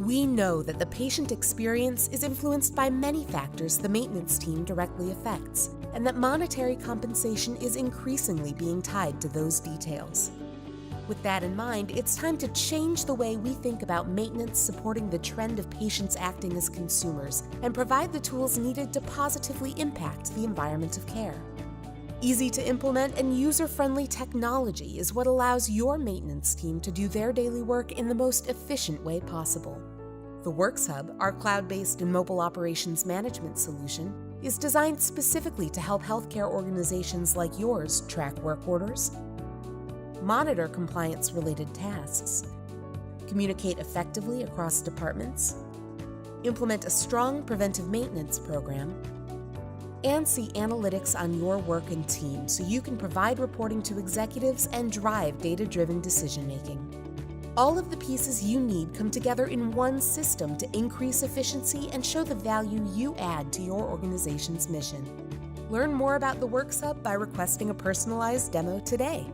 We know that the patient experience is influenced by many factors the maintenance team directly affects, and that monetary compensation is increasingly being tied to those details. With that in mind, it's time to change the way we think about maintenance supporting the trend of patients acting as consumers and provide the tools needed to positively impact the environment of care. Easy to implement and user-friendly technology is what allows your maintenance team to do their daily work in the most efficient way possible. The Works Hub, our cloud-based and mobile operations management solution, is designed specifically to help healthcare organizations like yours track work orders, monitor compliance-related tasks, communicate effectively across departments, implement a strong preventive maintenance program, and see analytics on your work and team so you can provide reporting to executives and drive data-driven decision-making. All of the pieces you need come together in one system to increase efficiency and show the value you add to your organization's mission. Learn more about the Works Hub by requesting a personalized demo today.